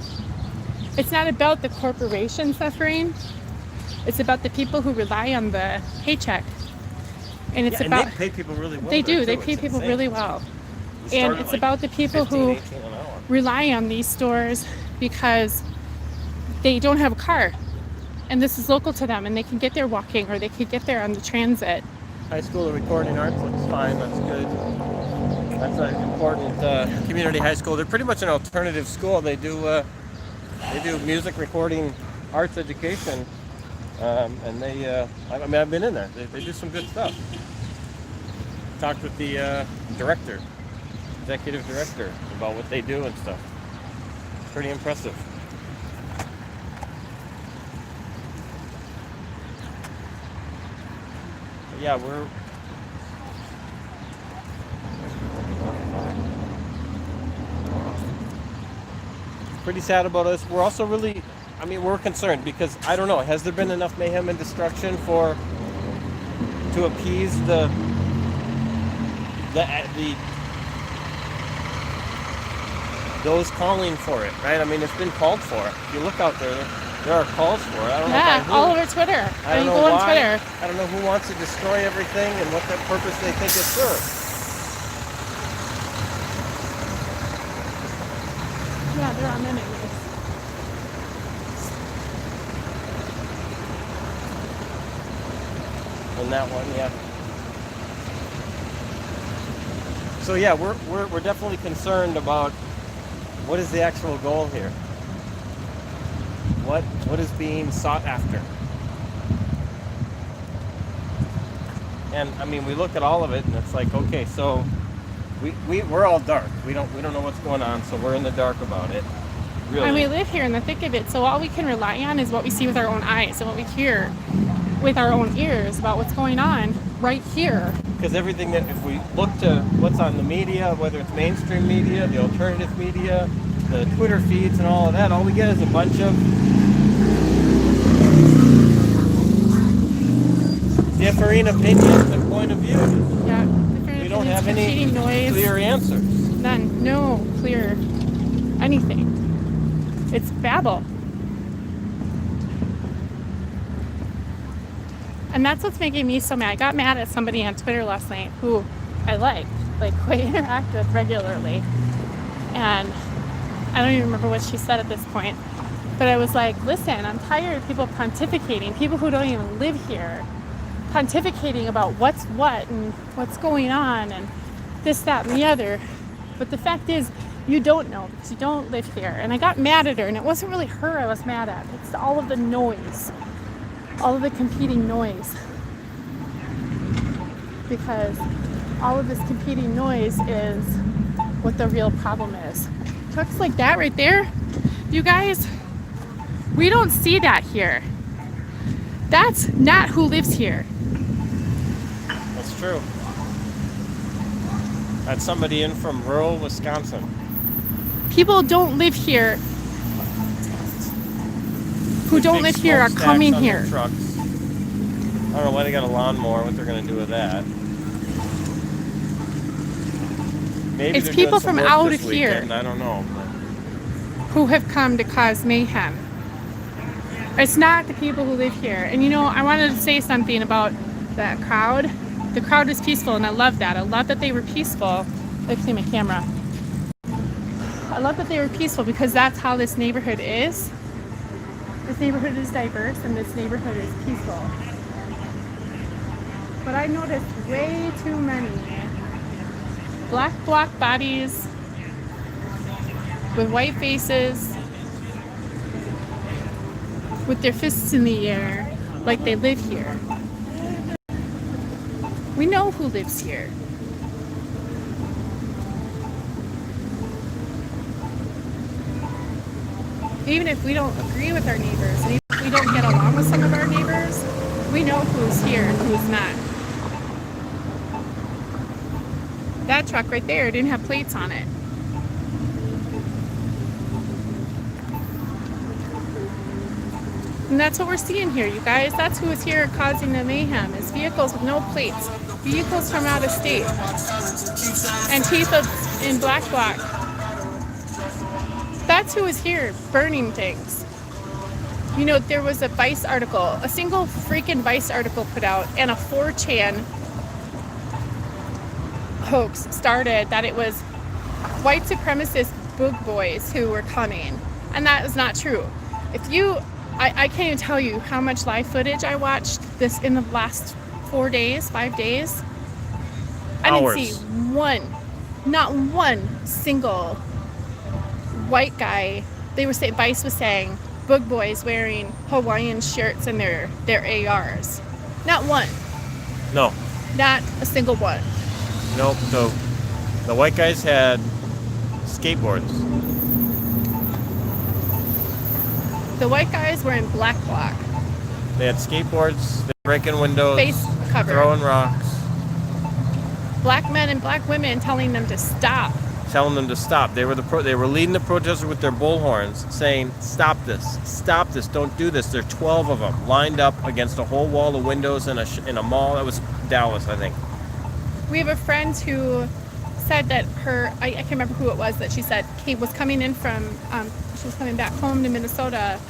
It's not about the corporation suffering. It's about the people who rely on the paycheck. And it's Yeah, about and they pay people really well. they there, do. They too. pay It's people insane. really well. We start And at it's like about the people 15, who 18 an hour. rely on these stores because they don't have a car. And this is local to them and they can get there walking or they could get there on the transit. High School of Recording Arts looks fine. That's good. That's an important community high school. They're pretty much an alternative school. They do music recording, arts education, and I've been in there. They do some good stuff. Talked with the director, executive director, about what they do and stuff. Pretty impressive. But yeah, we're pretty sad about us. We're also really, we're concerned because I don't know. Has there been enough mayhem and destruction to appease the those calling for it, right? I mean, it's been called for. If you look out there, there are calls for it. I don't know by Yeah, who. all over Twitter. I don't You know go on why. Twitter. I don't know who wants to destroy everything and what that purpose they think it serves. Yeah, they're on anyways. On that one, yeah. So yeah, we're definitely concerned about what is the actual goal here. What is being sought after? And we look at all of it and it's like, okay, so we're all dark. We don't know what's going on, so we're in the dark about it. Really. And we live here in the thick of it, so all we can rely on is what we see with our own eyes and what we hear with our own ears about what's going on right here. Because everything that, if we look to what's on the media, whether it's mainstream media, the alternative media, the Twitter feeds and all of that, all we get is a bunch of differing opinions and point of view. Yeah, We don't have any competing noise. clear answers. None. No clear anything. It's Babel. And that's what's making me so mad. I got mad at somebody on Twitter last night who I like who I interact with regularly. And I don't even remember what she said at this point. But I was like, listen, I'm tired of people pontificating, people who don't even live here, pontificating about what's what and what's going on and this, that, and the other. But the fact is, you don't know because you don't live here. And I got mad at her, and it wasn't really her I was mad at. It's all of the noise, all of the competing noise. Because all of this competing noise is what the real problem is. Trucks like that right there, you guys, we don't see that here. That's not who lives here. That's true. That's somebody in from rural Wisconsin. People don't live here who don't live here are coming here. Trucks. I don't know why they got a lawnmower, what they're going to do with that. Maybe It's they're people doing some from work out this of here. weekend, I don't know. Who have come to cause mayhem. It's not the people who live here. And you know, I wanted to say something about that crowd. The crowd is peaceful, and I love that. I love that they were peaceful. Let's see my camera. I love that they were peaceful because that's how this neighborhood is. This neighborhood is diverse, and this neighborhood is peaceful. But I noticed way too many black block bodies with white faces, with their fists in the air, like they live here. We know who lives here. Even if we don't agree with our neighbors, and even if we don't get along with some of our neighbors, we know who's here and who's not. That truck right there didn't have plates on it. And that's what we're seeing here, you guys. That's who is here causing the mayhem, is vehicles with no plates. Vehicles from out of state. Antifa in black bloc. That's who is here burning things. You know, there was a Vice article, a single freaking Vice article put out, and a 4chan hoax started that it was white supremacist boog boys who were coming. And that is not true. If you, I can't even tell you how much live footage I watched this in the last 5 days. I didn't see not one single white guy. They were saying, Vice was saying, boog boys wearing Hawaiian shirts and their ARs. Not one. No. Not a single one. Nope. The white guys had skateboards. The white guys were in black bloc. They had skateboards, they were breaking windows, Face covered. throwing rocks. Black men and black women telling them to stop. Telling them to stop. They were leading the protesters with their bullhorns, saying, "Stop this! Don't do this." There are 12 of them lined up against a whole wall of windows in a mall. That was Dallas, I think. We have a friend who said that I can't remember who it was, that she said was coming in from, she was coming back home to Minnesota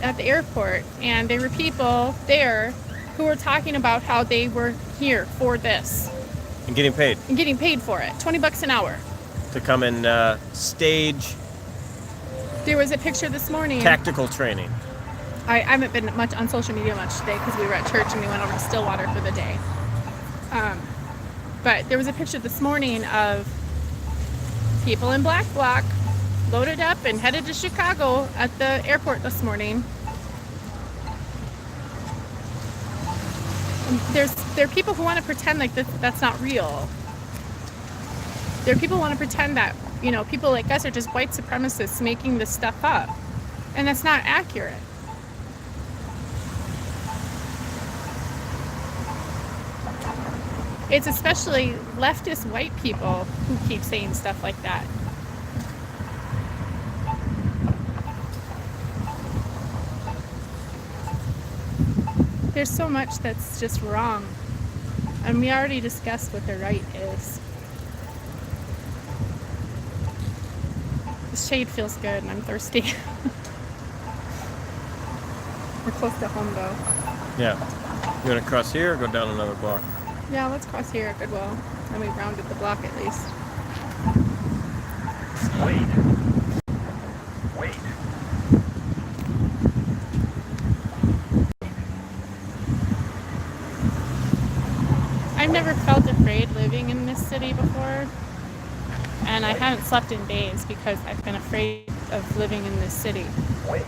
at the airport, and there were people there who were talking about how they were here for this. And getting paid. And getting paid for it. $20 an hour. To come and stage There was a picture this morning. tactical training. I haven't been much on social media much today because we were at church and we went over to Stillwater for the day. But there was a picture this morning of people in black bloc loaded up and headed to Chicago at the airport this morning. And there are people who want to pretend like that's not real. There are people who want to pretend that, you know, people like us are just white supremacists making this stuff up. And that's not accurate. It's especially leftist white people who keep saying stuff like that. There's so much that's just wrong. And we already discussed what the right is. The shade feels good and I'm thirsty. We're close to home though. Yeah. You want to cross here or go down another block? Yeah, let's cross here at Goodwill. Then we rounded the block at least. Wait. I've never felt afraid living in this city before. And I haven't slept in days because I've been afraid of living in this city. Wait.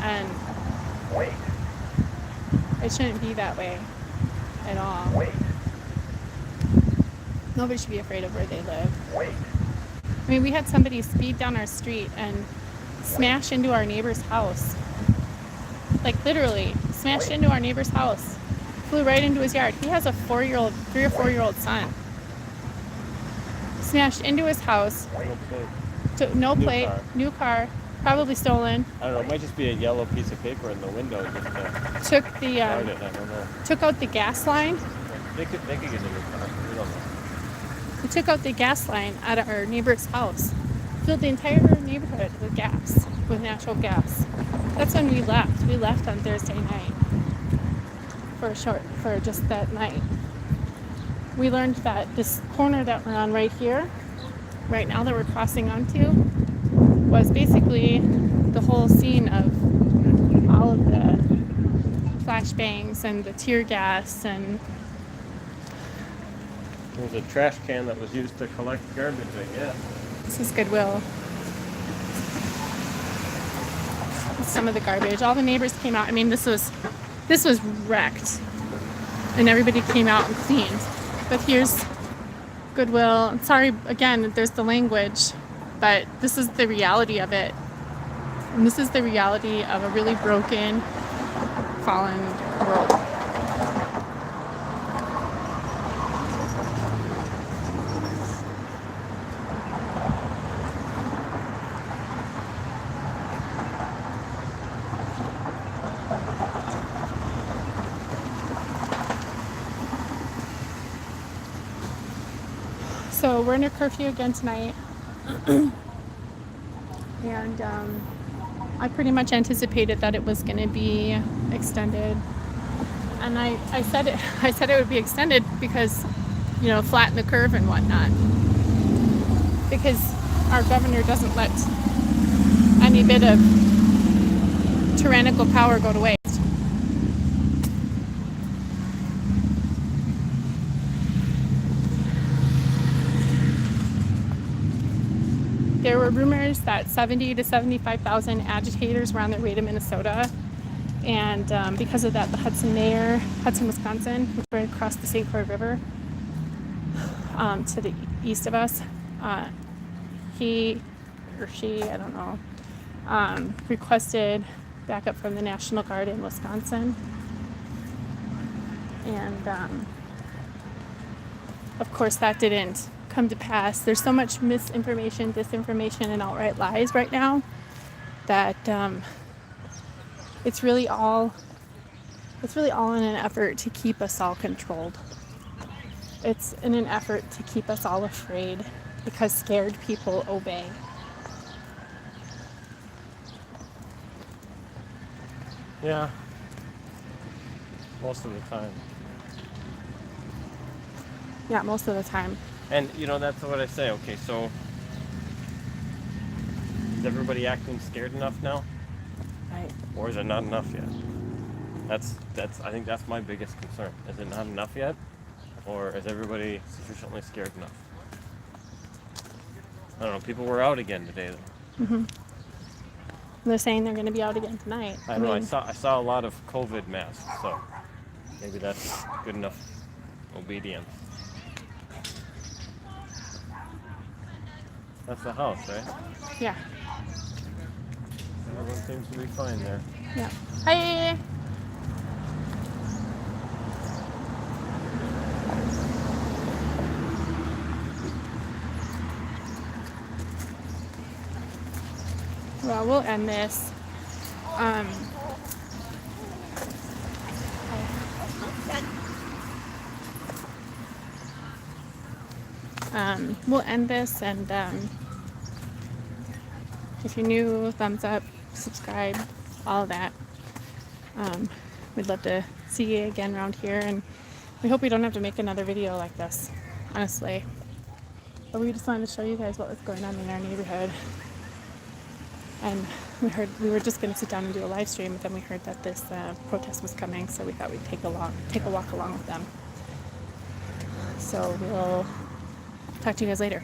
And Wait. It shouldn't be that way at all. Nobody should be afraid of where they live. I mean, we had somebody speed down our street and smash into our neighbor's house. Like literally, smashed into our neighbor's house. Flew right into his yard. He has a 3 or 4 year old son. Smashed into his house. No plate, new car, probably stolen. I don't know. It might just be a yellow piece of paper in the window. Just Took the I don't know. took out the gas line. They could get a new car. We don't know. He took out the gas line out of our neighbor's house. Filled the entire neighborhood with gas, with natural gas. That's when we left. We left on Thursday night for just that night. We learned that this corner that we're on right here, right now that we're crossing onto, was basically the whole scene of all of the flashbangs and the tear gas and There was a trash can that was used to collect garbage, I guess. this is Goodwill. Some of the garbage. All the neighbors came out. I mean, this was wrecked, and everybody came out and cleaned. But here's Goodwill. I'm sorry again. There's the language, but this is the reality of it. And this is the reality of a really broken, fallen world. So we're under curfew again tonight, and I pretty much anticipated that it was going to be extended, and I said it would be extended because, you know, flatten the curve and whatnot, because our governor doesn't let any bit of tyrannical power go to waste. There were rumors that 70 to 75,000 agitators were on their way to Minnesota, and because of that, the Hudson, Wisconsin, which right across the St. Croix River to the east of us, he or she, I don't know, requested backup from the National Guard in Wisconsin, and of course that didn't come to pass. There's so much misinformation, disinformation, and outright lies right now that it's really all in an effort to keep us all controlled. It's in an effort to keep us all afraid, because scared people obey. Yeah. Most of the time. Yeah, most of the time. And, you know, that's what I say. Okay, so is everybody acting scared enough now? Right. Or is it not enough yet? That's I think that's my biggest concern. Is it not enough yet? Or is everybody sufficiently scared enough? I don't know. People were out again today, though. Mm-hmm. They're saying they're going to be out again tonight. I know. I saw a lot of COVID masks, so maybe that's good enough obedience. That's the house, right? Yeah. Everyone seems to be fine there. Yeah. Hi. Well, we'll end this. We'll end this, and if you're new, thumbs up, subscribe, all of that. We'd love to see you again around here, and we hope we don't have to make another video like this, honestly. But we just wanted to show you guys what was going on in our neighborhood. And we were just going to sit down and do a live stream, but then we heard that this protest was coming, so we thought we'd take a walk along with them. So we'll talk to you guys later.